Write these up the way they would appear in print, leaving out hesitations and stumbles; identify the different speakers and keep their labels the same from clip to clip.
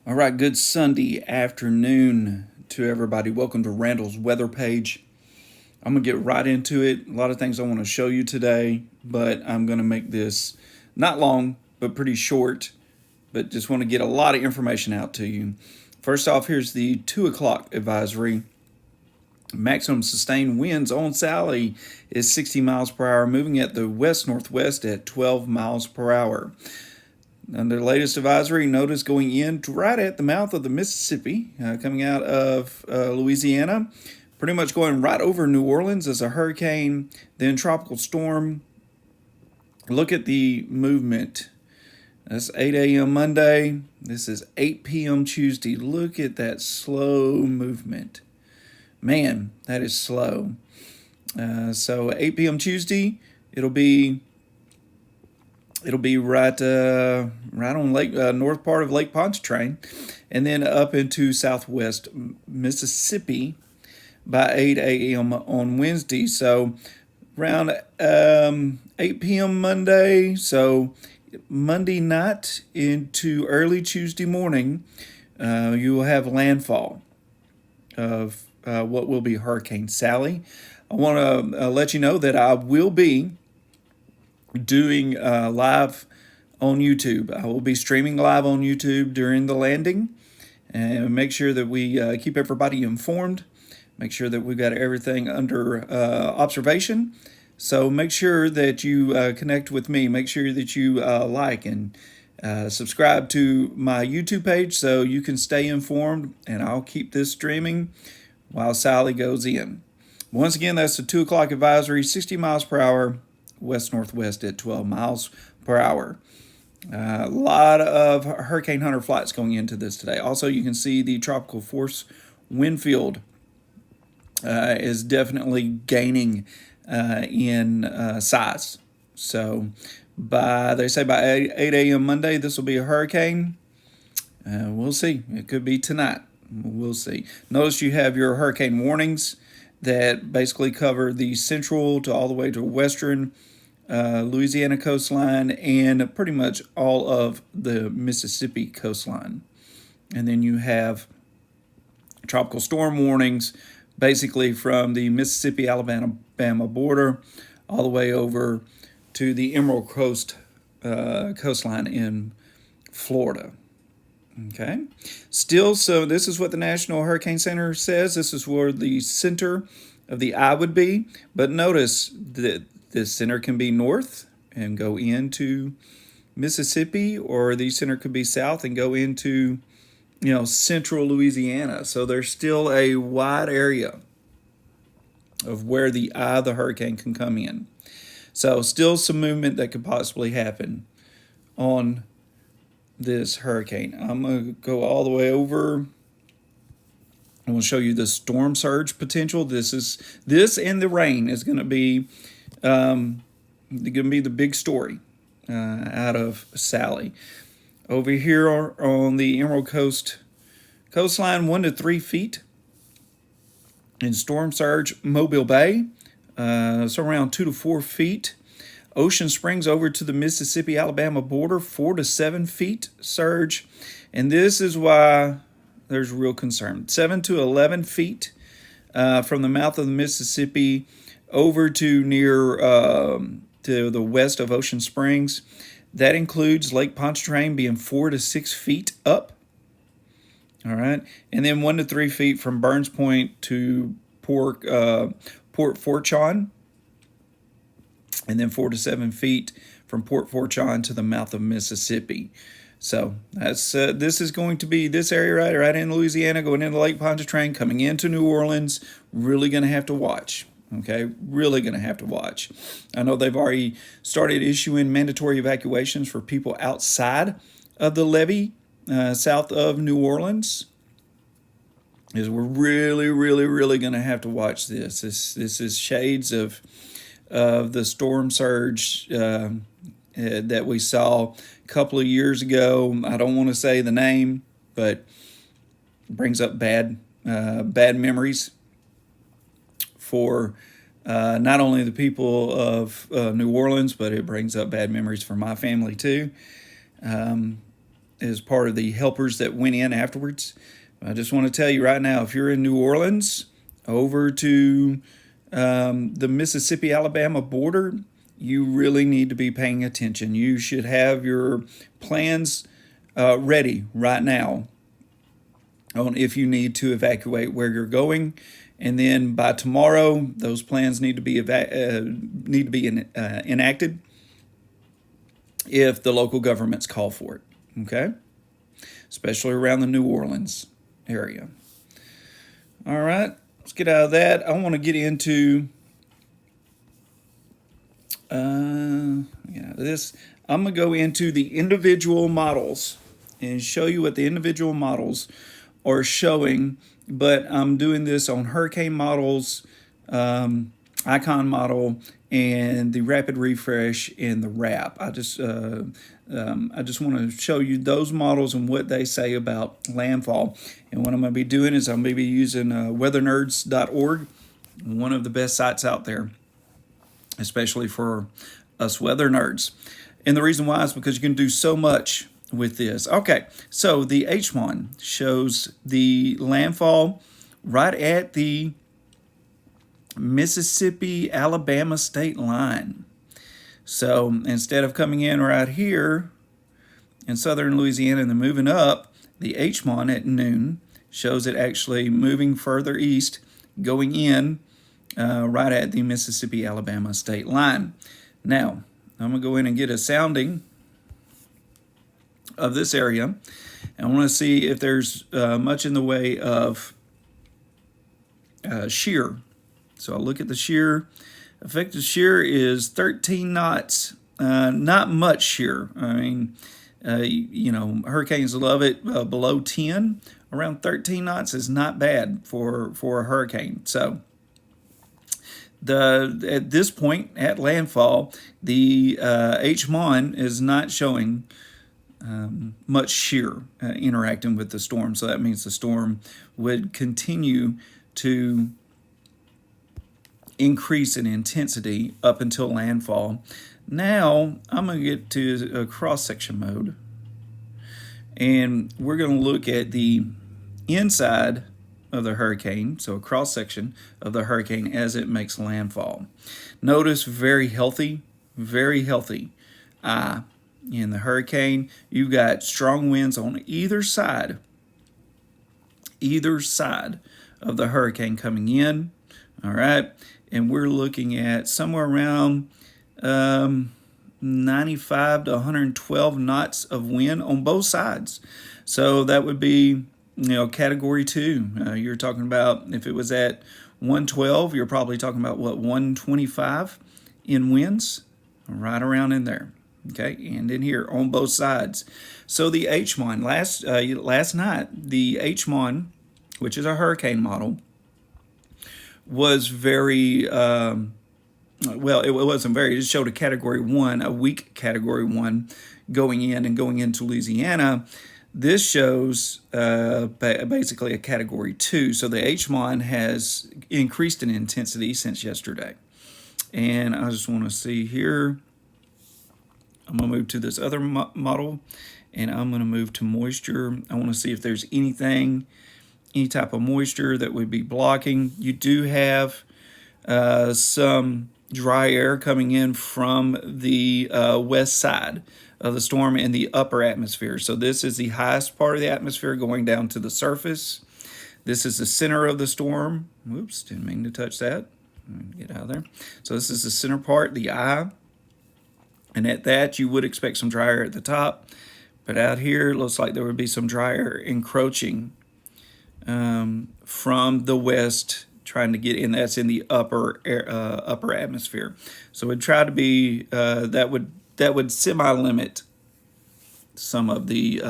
Speaker 1: All right, good Sunday afternoon to everybody. Welcome to Randall's weather page. I'm going to get right into it. A lot of things I want to show you today, but I'm going to make this not long, but pretty short, but just want to get a lot of information out to you. First off, here's the 2 o'clock advisory. Maximum sustained winds on Sally is 60 miles per hour, moving at the west-northwest at 12 miles per hour. Under the latest advisory, notice going in right at the mouth of the Mississippi, coming out of Louisiana, pretty much going right over New Orleans as a hurricane, then tropical storm. Look at the movement. That's 8 a.m. Monday. This is 8 p.m. Tuesday. Look at that slow movement. Man, that is slow. So 8 p.m. Tuesday, it'll be right on Lake north part of Lake Pontchartrain, and then up into southwest Mississippi by 8 a.m. on Wednesday. So around 8 p.m. Monday. So Monday night into early Tuesday morning, you will have landfall of what will be Hurricane Sally. I want to let you know that I will be doing live on YouTube. I will be streaming live on YouTube during the landing, and make sure that we keep everybody informed. Make sure that we've got everything under observation. So make sure that you connect with me. Make sure that you like and subscribe to my YouTube page so you can stay informed, and I'll keep this streaming while Sally goes in. Once again, that's the 2 o'clock advisory, 60 miles per hour, west-northwest at 12 miles per hour. A lot of Hurricane Hunter flights going into this today. Also, you can see the tropical force wind field is definitely gaining in size. So they say by 8 a.m. Monday, this will be a hurricane. We'll see. It could be tonight. We'll see. Notice you have your hurricane warnings that basically cover the central to all the way to western Louisiana coastline and pretty much all of the Mississippi coastline. And then you have tropical storm warnings basically from the Mississippi-Alabama border all the way over to the Emerald Coast coastline in Florida. Okay. Still, so this is what the National Hurricane Center says. This is where the center of the eye would be. But notice that this center can be north and go into Mississippi, or the center could be south and go into, central Louisiana. So there's still a wide area of where the eye of the hurricane can come in. So still some movement that could possibly happen on this hurricane. I'm going to go all the way over. I want to show you the storm surge potential. This and the rain is going to be the big story out of Sally. Over here on the Emerald Coast coastline, 1 to 3 feet in storm surge. Mobile Bay, so around 2 to 4 feet. Ocean Springs over to the Mississippi-Alabama border, 4 to 7 feet surge. And this is why there's real concern. 7 to 11 feet from the mouth of the Mississippi over to near to the west of Ocean Springs. That includes Lake Pontchartrain being 4 to 6 feet up. All right. And then 1 to 3 feet from Burns Point to Port Fourchon. And then 4 to 7 feet from Port Fourchon to the mouth of Mississippi. So that's this is going to be this area right in Louisiana, going into Lake Pontchartrain, coming into New Orleans. Really going to have to watch. Okay, really going to have to watch. I know they've already started issuing mandatory evacuations for people outside of the levee, south of New Orleans. We're really, really, really going to have to watch this. This is shades of the storm surge that we saw a couple of years ago. I don't want to say the name, but it brings up bad memories for not only the people of New Orleans, but it brings up bad memories for my family too. as part of the helpers that went in afterwards. I just want to tell you right now, if you're in New Orleans, over to the Mississippi-Alabama border, you really need to be paying attention. You should have your plans ready right now on if you need to evacuate where you're going. And then by tomorrow, those plans need to be enacted if the local governments call for it, okay? Especially around the New Orleans area. All right, let's get out of that. I want to get into this. I'm going to go into the individual models and show you what the individual models are showing, but I'm doing this on hurricane models, icon model, and the rapid refresh and the wrap. I just want to show you those models and what they say about landfall. And what I'm going to be doing is I'm going to be using weathernerds.org, one of the best sites out there, especially for us weather nerds. And the reason why is because you can do so much with this. Okay, so the H1 shows the landfall right at the Mississippi-Alabama state line. So instead of coming in right here in southern Louisiana and then moving up, the H1 at noon shows it actually moving further east, going in right at the Mississippi-Alabama state line. Now, I'm going to go in and get a sounding of this area. And I want to see if there's much in the way of shear. So I'll look at the shear. Effective shear is 13 knots. Not much shear. I mean, hurricanes love it below 10. Around 13 knots is not bad for a hurricane. So at this point at landfall, the H1 is not showing much shear interacting with the storm. So that means the storm would continue to increase in intensity up until landfall. Now I'm going to get to a cross-section mode, and we're going to look at the inside of the hurricane, so a cross-section of the hurricane as it makes landfall. Notice very healthy eye in the hurricane. You've got strong winds on either side of the hurricane coming in. All right, and we're looking at somewhere around 95 to 112 knots of wind on both sides. So that would be, category 2. You're talking about, if it was at 112, you're probably talking about 125 in winds, right around in there. Okay, and in here on both sides. So the H1 last night, the H1, which is a hurricane model, was very well. It wasn't very. It showed a category 1, a weak category 1, going into Louisiana. This shows basically a category 2. So the H1 has increased in intensity since yesterday. And I just want to see here. I'm going to move to this other model, and I'm going to move to moisture. I want to see if there's any type of moisture that would be blocking. You do have some dry air coming in from the west side of the storm in the upper atmosphere. So this is the highest part of the atmosphere going down to the surface. This is the center of the storm. Whoops, didn't mean to touch that. Get out of there. So this is the center part, the eye. And at that, you would expect some dry air at the top. But out here, it looks like there would be some dry air encroaching from the west, trying to get in. That's in the upper atmosphere. So it'd try to be that would semi-limit some of the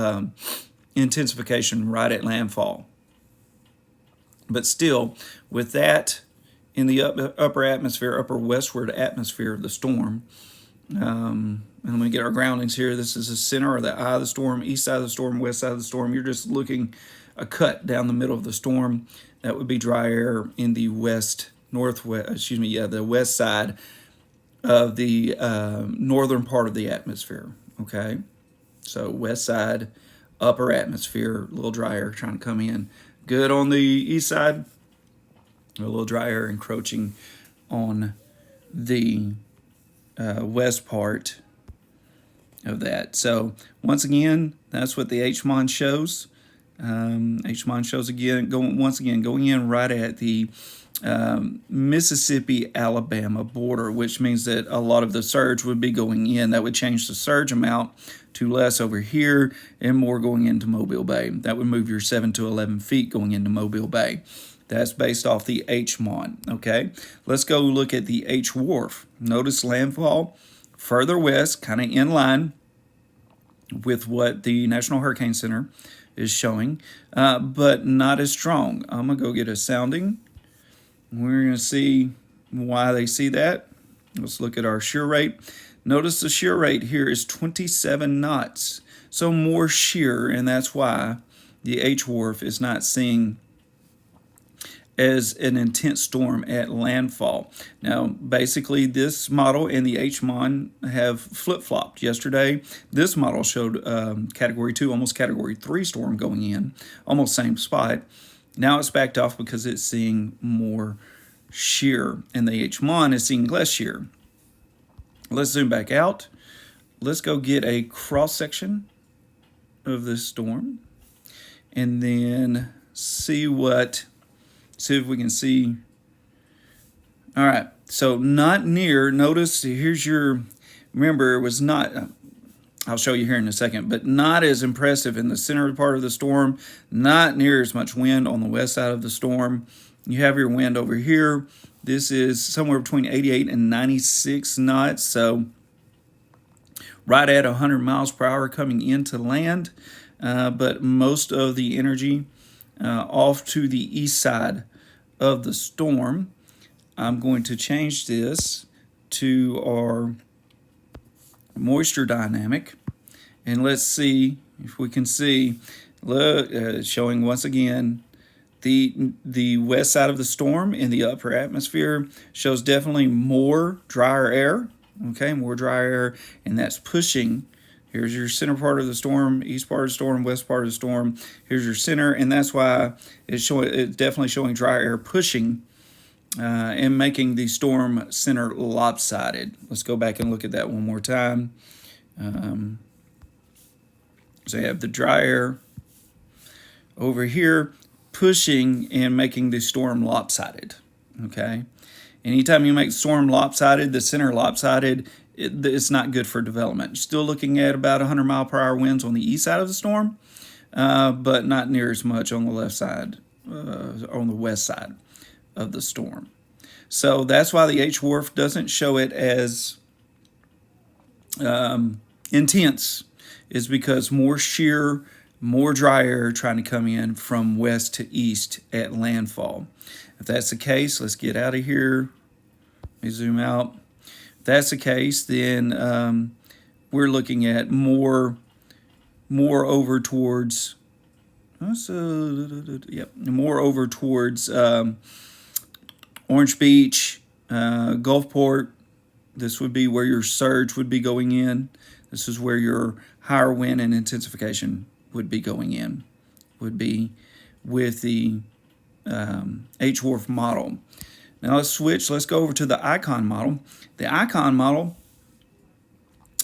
Speaker 1: intensification right at landfall. But still, with that in the upper westward atmosphere of the storm. And when we get our groundings here, this is the center or the eye of the storm, east side of the storm, west side of the storm. You're just looking a cut down the middle of the storm. That would be dry air in the the west side of the northern part of the atmosphere. Okay, so west side upper atmosphere, a little dry air trying to come in. Good on the east side, a little dry air encroaching on the west part of that. So once again, that's what the H-Mon shows. H-Mon shows again going in right at the Mississippi-Alabama border, which means that a lot of the surge would be going in. That would change the surge amount to less over here and more going into Mobile Bay. That would move your 7 to 11 feet going into Mobile Bay. That's based off the H-Mon, okay? Let's go look at the H-Wharf. Notice landfall further west, kind of in line with what the National Hurricane Center is showing, but not as strong. I'm going to go get a sounding. We're going to see why they see that. Let's look at our shear rate. Notice the shear rate here is 27 knots. So more shear, and that's why the H-Wharf is not seeing as an intense storm at landfall. Now, basically, this model and the H-Mon have flip-flopped. Yesterday, this model showed Category 2, almost Category 3 storm going in, almost same spot. Now it's backed off because it's seeing more shear, and the H-Mon is seeing less shear. Let's zoom back out. Let's go get a cross-section of this storm, and then see if we can see. All right, so not near. Notice here's your, remember it was not, I'll show you here in a second, but not as impressive in the center part of the storm, not near as much wind on the west side of the storm. You have your wind over here. This is somewhere between 88 and 96 knots, so right at 100 miles per hour coming into land, but most of the energy off to the east side of the storm. I'm going to change this to our moisture dynamic, and let's see if we can see. Look, showing once again the west side of the storm in the upper atmosphere shows definitely more drier air. Okay, more dry air, and that's pushing. Here's your center part of the storm, east part of the storm, west part of the storm. Here's your center, and that's why it's definitely showing dry air pushing and making the storm center lopsided. Let's go back and look at that one more time. So you have the dry air over here pushing and making the storm lopsided. Okay. Anytime you make storm lopsided, the center lopsided, it's not good for development. Still looking at about 100 mile per hour winds on the east side of the storm, but not near as much on the left side, on the west side of the storm. So that's why the H-Wharf doesn't show it as intense, is because more shear, more dry air trying to come in from west to east at landfall. If that's the case, let's get out of here. Let me zoom out. If that's the case, then we're looking at more over towards, more over towards Orange Beach, Gulfport. This would be where your surge would be going in. This is where your higher wind and intensification would be going in, would be with the H-Wharf model. Now let's switch. Let's go over to the Icon model. The Icon model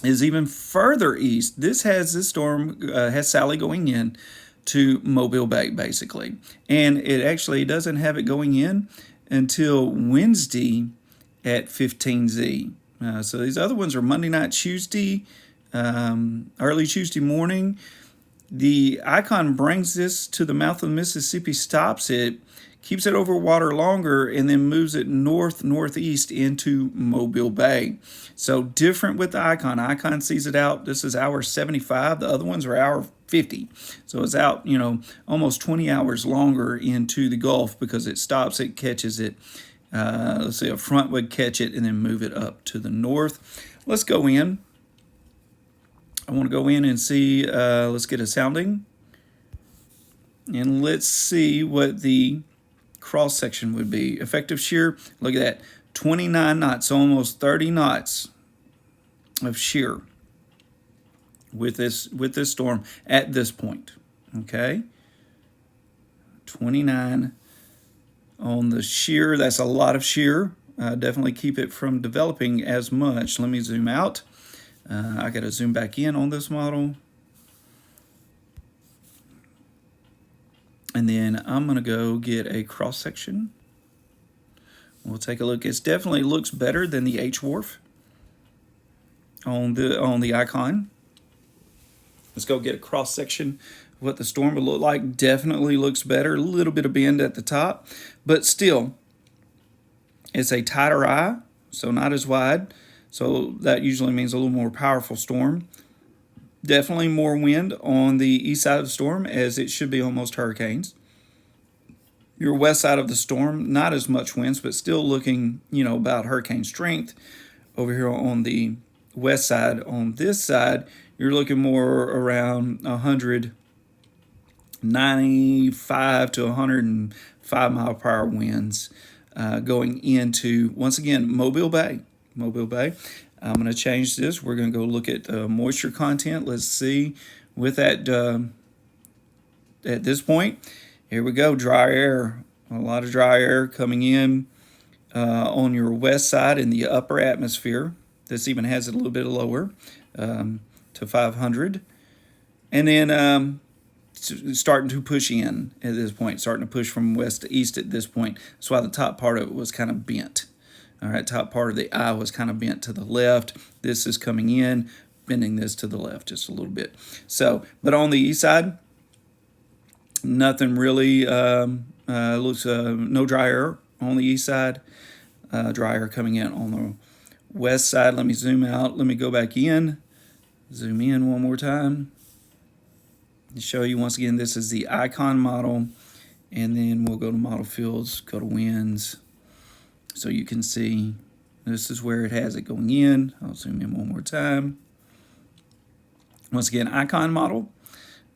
Speaker 1: is even further east. This storm has Sally going in to Mobile Bay, basically. And it actually doesn't have it going in until Wednesday at 15Z. So these other ones are Monday night, Tuesday, early Tuesday morning. The Icon brings this to the mouth of the Mississippi, stops it, keeps it over water longer, and then moves it northeast into Mobile Bay. So different with the Icon. Icon sees it out. This is hour 75. The other ones are hour 50. So it's out, almost 20 hours longer into the Gulf because it stops it, catches it. Let's say a front would catch it and then move it up to the north. Let's go in. I want to go in and see, let's get a sounding. And let's see what the cross section would be. Effective shear, look at that, 29 knots, almost 30 knots of shear with this storm at this point. Okay, 29 on the shear. That's a lot of shear. Definitely keep it from developing as much. Let me zoom out. I got to zoom back in on this model. And then I'm going to go get a cross section. We'll take a look. It definitely looks better than the H-Wharf on the icon. Let's go get a cross section of what the storm will look like. Definitely looks better. A little bit of bend at the top, but still, it's a tighter eye, so not as wide. So that usually means a little more powerful storm. Definitely more wind on the east side of the storm, as it should be on most hurricanes. Your west side of the storm, not as much winds, but still looking, about hurricane strength. Over here on the west side, on this side, you're looking more around 195 to 105 mile per hour winds going into, once again, Mobile Bay. Mobile Bay. I'm going to change this. We're going to go look at moisture content. Let's see with that at this point. Here we go, dry air. A lot of dry air coming in on your west side in the upper atmosphere. This even has it a little bit lower to 500. And then starting to push in at this point, starting to push from west to east at this point. That's why the top part of it was kind of bent. All right, top part of the eye was kind of bent to the left. This is coming in, bending this to the left just a little bit. So, but on the east side, nothing really looks, no dry air on the east side. Dry air coming in on the west side. Let me zoom out. Let me go back in. Zoom in one more time. To show you once again, this is the icon model. And then we'll go to model fields, go to winds. So you can see this is where it has it going in. I'll zoom in one more time. Once again, icon model.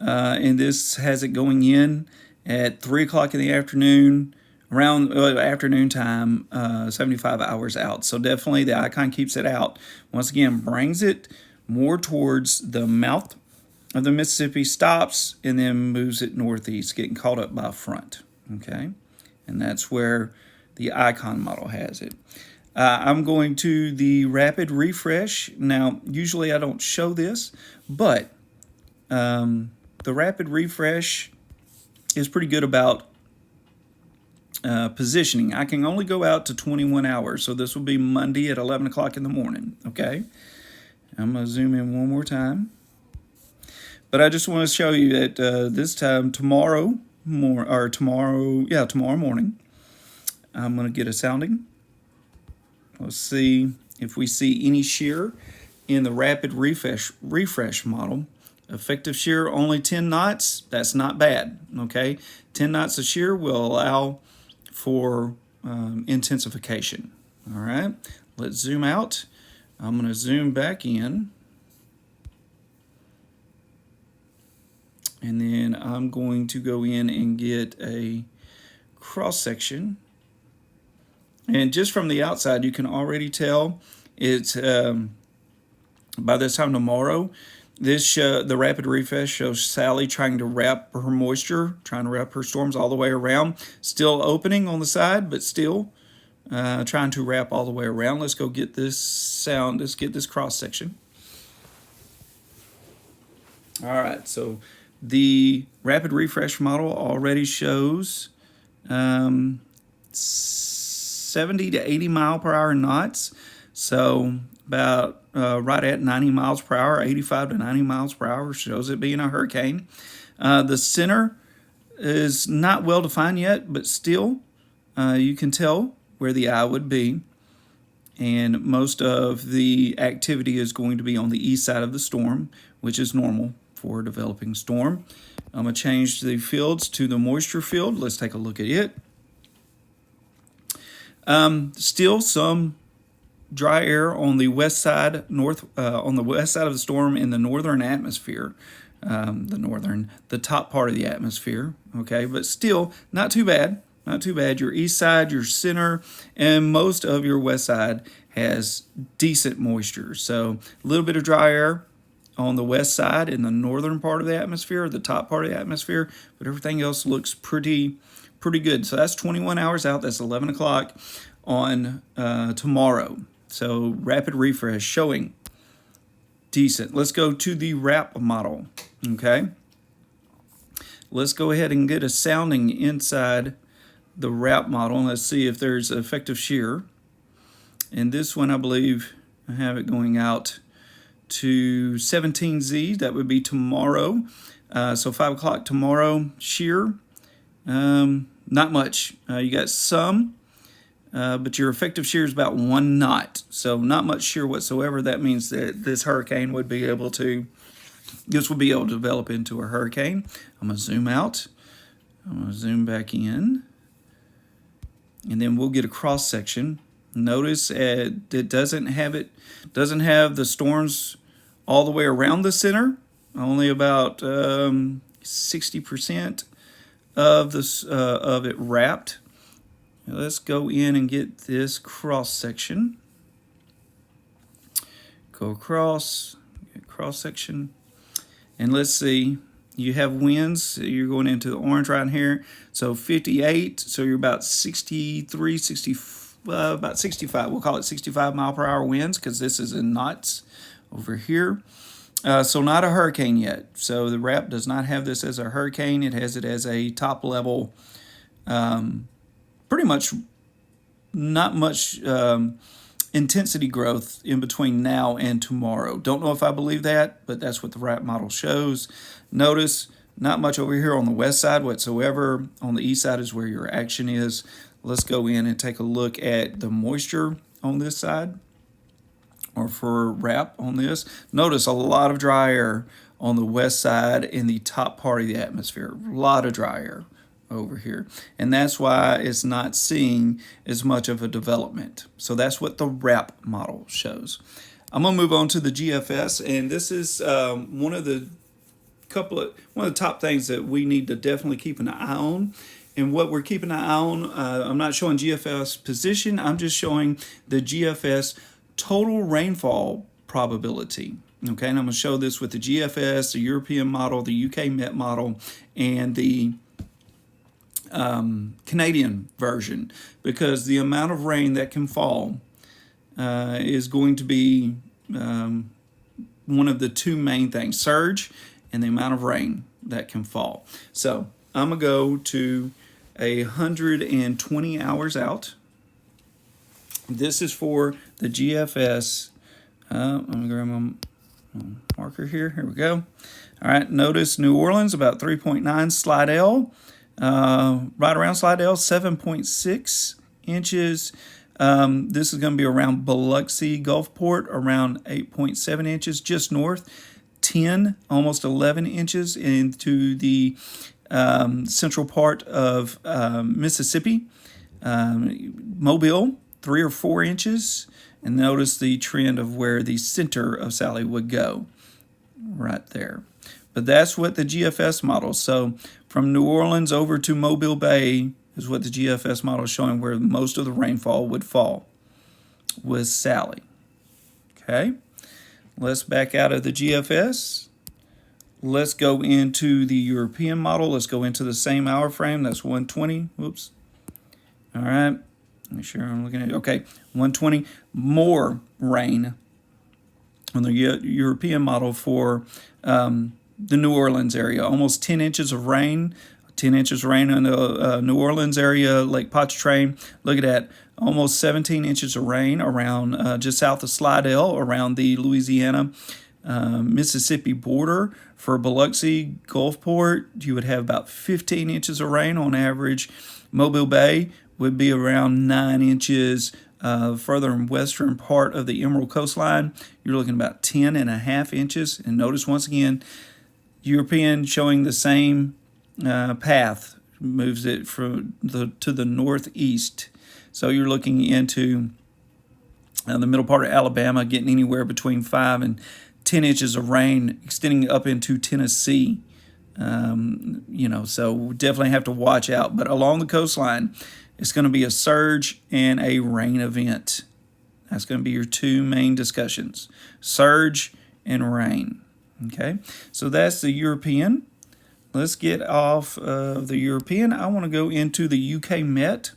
Speaker 1: And this has it going in at 3 o'clock in the afternoon, around afternoon time, 75 hours out. So definitely the icon keeps it out. Once again, brings it more towards the mouth of the Mississippi, stops, and then moves it northeast, getting caught up by front. Okay, and that's where the icon model has it. I'm going to the rapid refresh. Now, usually I don't show this, but the rapid refresh is pretty good about positioning. I can only go out to 21 hours, so this will be Monday at 11 o'clock in the morning, okay? I'm going to zoom in one more time. But I just want to show you that this time tomorrow morning, I'm going to get a sounding. Let's see if we see any shear in the rapid refresh model. Effective shear only 10 knots. That's not bad. Okay, 10 knots of shear will allow for intensification. All right, let's zoom out. I'm going to zoom back in. And then I'm going to go in and get a cross section. And just from the outside, you can already tell it's by this time tomorrow. The rapid refresh shows Sally trying to wrap her moisture, trying to wrap her storms all the way around. Still opening on the side, but still trying to wrap all the way around. Let's go get this sound. Let's get this cross section. All right, so the rapid refresh model already shows 70 to 80 mile per hour knots. So about right at 90 miles per hour, 85 to 90 miles per hour shows it being a hurricane. The center is not well defined yet, but still you can tell where the eye would be. And most of the activity is going to be on the east side of the storm, which is normal for a developing storm. I'm going to change the fields to the moisture field. Let's take a look at it. Still some dry air on the west side, on the west side of the storm in the northern atmosphere, the top part of the atmosphere. Okay, but still not too bad. Not too bad. Your east side, your center, and most of your west side has decent moisture. So a little bit of dry air on the west side in the northern part of the atmosphere, the top part of the atmosphere, but everything else looks pretty good. So that's 21 hours out. That's 11 o'clock on tomorrow. So rapid refresh showing decent. Let's go to the WRAP model. Okay. Let's go ahead and get a sounding inside the WRAP model, and let's see if there's effective shear. And this one, I believe, I have it going out to 17Z. That would be tomorrow. So 5 o'clock tomorrow. Shear, not much. You got some, but your effective shear is about 1 knot. So not much shear whatsoever. That means that this hurricane would be able to, this would be able to develop into a hurricane. I'm going to zoom out. I'm going to zoom back in. And then we'll get a cross section. Notice it doesn't have the storms all the way around the center. Only about 60% of it wrapped. Now let's go in and get this cross section. Go across, get cross section, and let's see. You have winds. You're going into the orange right here. So 58. So you're about 63, 64. About 65. We'll call it 65 mile per hour winds because this is in knots over here. So not a hurricane yet. So the WRAP does not have this as a hurricane. It has it as a top level, pretty much not much intensity growth in between now and tomorrow. Don't know if I believe that, but that's what the WRAP model shows. Notice not much over here on the west side whatsoever. On the east side is where your action is. Let's go in and take a look at the moisture on this side, or for WRAP on this. Notice a lot of dry air on the west side in the top part of the atmosphere. A lot of dry air over here. And that's why it's not seeing as much of a development. So that's what the WRAP model shows. I'm going to move on to the GFS, and this is one of the top things that we need to definitely keep an eye on. And what we're keeping an eye on, I'm not showing GFS position, I'm just showing the GFS total rainfall probability. Okay, and I'm going to show this with the GFS, the European model, the UK Met model, and the Canadian version, because the amount of rain that can fall is going to be one of the two main things, surge and the amount of rain that can fall. So I'm going to go to 120 hours out. This is for the GFS. Let me grab my marker here. Here we go. All right, notice New Orleans about 3.9, Slidell, right around Slidell, 7.6 inches. This is going to be around Biloxi, Gulfport, around 8.7 inches, just north, 10, almost 11 inches into the central part of Mississippi. Mobile, 3 or 4 inches. And notice the trend of where the center of Sally would go, right there. But that's what the GFS model. So from New Orleans over to Mobile Bay is what the GFS model is showing where most of the rainfall would fall with Sally. Okay, let's back out of the GFS. Let's go into the European model. Let's go into the same hour frame. That's 120. Whoops. All right. Make sure I'm looking at it. Okay, 120. More rain on the European model for the New Orleans area. Almost 10 inches of rain. 10 inches of rain in the New Orleans area, Lake Pontchartrain. Look at that. Almost 17 inches of rain around just south of Slidell, around the Louisiana Mississippi border. For Biloxi, Gulfport, you would have about 15 inches of rain on average. Mobile Bay would be around 9 inches. Further in western part of the Emerald Coastline, you're looking about 10.5 inches. And notice once again, European showing the same path, moves it from to the northeast. So you're looking into the middle part of Alabama, getting anywhere between 5 and 10 inches of rain, extending up into Tennessee. So we definitely have to watch out. But along the coastline, it's going to be a surge and a rain event. That's going to be your two main discussions, surge and rain. Okay, so that's the European. Let's get off of the European. I want to go into the UK Met,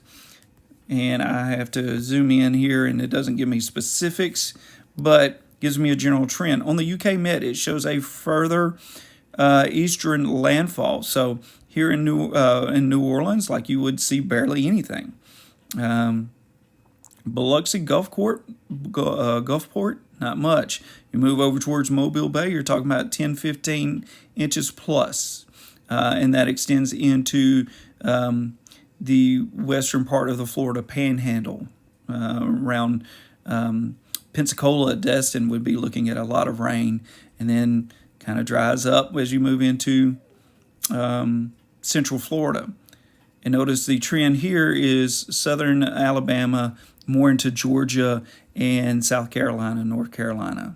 Speaker 1: and I have to zoom in here, and it doesn't give me specifics, but gives me a general trend. On the UK Met, it shows a further eastern landfall. So here in New Orleans, like, you would see barely anything. Biloxi Gulfport, not much. You move over towards Mobile Bay, you're talking about 10, 15 inches plus. And that extends into the western part of the Florida Panhandle. Around Pensacola, Destin would be looking at a lot of rain, and then kind of dries up as you move into central Florida. And notice the trend here is southern Alabama, more into Georgia and South Carolina, North Carolina.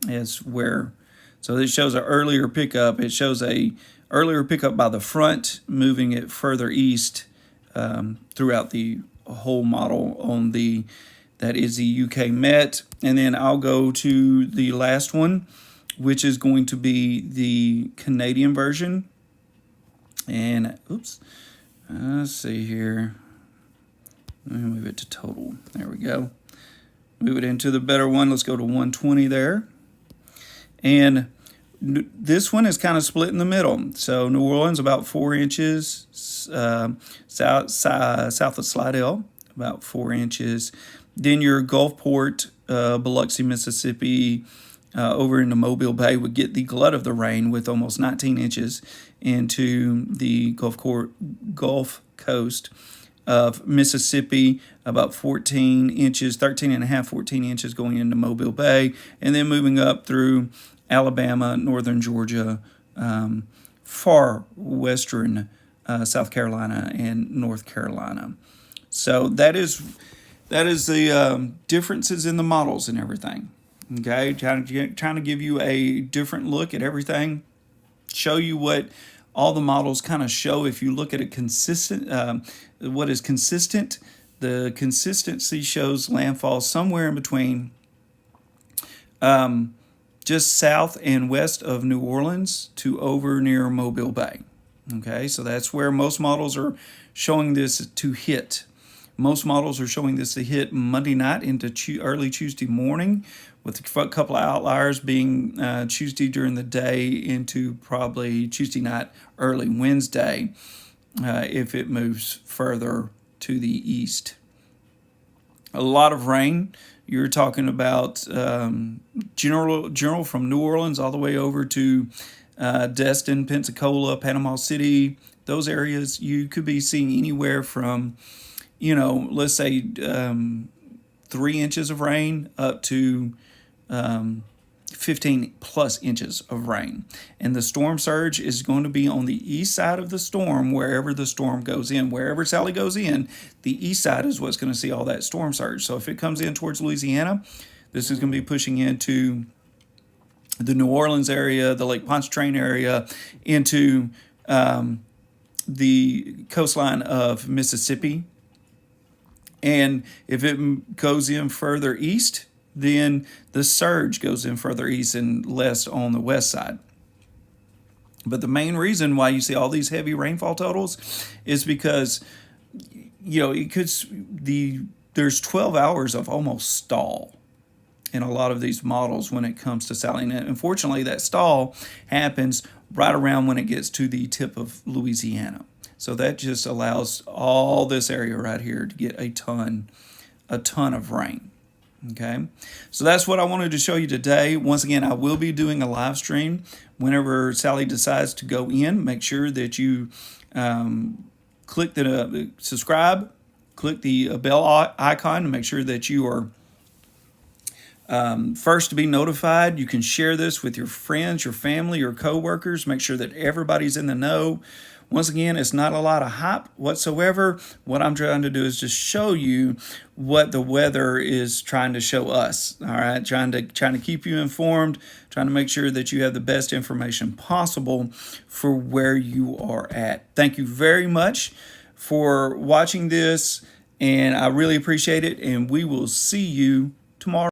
Speaker 1: Is where, so this shows an earlier pickup. It shows a earlier pickup by the front, moving it further east throughout the whole model on the, that is the UK Met. And then I'll go to the last one, which is going to be the Canadian version. And oops, let's see here. Let me move it to total. There we go. Move it into the better one. Let's go to 120 there. And this one is kind of split in the middle. So New Orleans about 4 inches, south of Slidell about 4 inches. Then your Gulfport, Biloxi, Mississippi, over into Mobile Bay would get the glut of the rain with almost 19 inches into the Gulf Coast of Mississippi, about 14 inches, 13 and a half, 14 inches going into Mobile Bay, and then moving up through Alabama, northern Georgia, far western South Carolina and North Carolina. So that is the differences in the models and everything. Okay, trying to give you a different look at everything, show you what all the models kind of show. If you look at a consistent, what is consistent, the consistency shows landfall somewhere in between just south and west of New Orleans to over near Mobile Bay. Okay, so that's where most models are showing this to hit. Most models are showing this to hit Monday night into early Tuesday morning, with a couple of outliers being Tuesday during the day into probably Tuesday night, early Wednesday, if it moves further to the east. A lot of rain. You're talking about general from New Orleans all the way over to Destin, Pensacola, Panama City. Those areas, you could be seeing anywhere from, let's say 3 inches of rain up to 15 plus inches of rain. And the storm surge is going to be on the east side of the storm, wherever the storm goes in. Wherever Sally goes in, the east side is what's going to see all that storm surge. So if it comes in towards Louisiana, this is going to be pushing into the New Orleans area, the Lake Pontchartrain area, into the coastline of Mississippi. And if it goes in further east, then the surge goes in further east and less on the west side. But the main reason why you see all these heavy rainfall totals is because, there's 12 hours of almost stall in a lot of these models when it comes to Sally. And unfortunately, that stall happens right around when it gets to the tip of Louisiana. So that just allows all this area right here to get a ton of rain. Okay, so that's what I wanted to show you today. Once again, I will be doing a live stream whenever Sally decides to go in. Make sure that you click the subscribe, click the bell icon to make sure that you are first to be notified. You can share this with your friends, your family, your coworkers. Make sure that everybody's in the know. Once again, it's not a lot of hype whatsoever. What I'm trying to do is just show you what the weather is trying to show us. All right, trying to keep you informed, trying to make sure that you have the best information possible for where you are at. Thank you very much for watching this, and I really appreciate it, and we will see you tomorrow.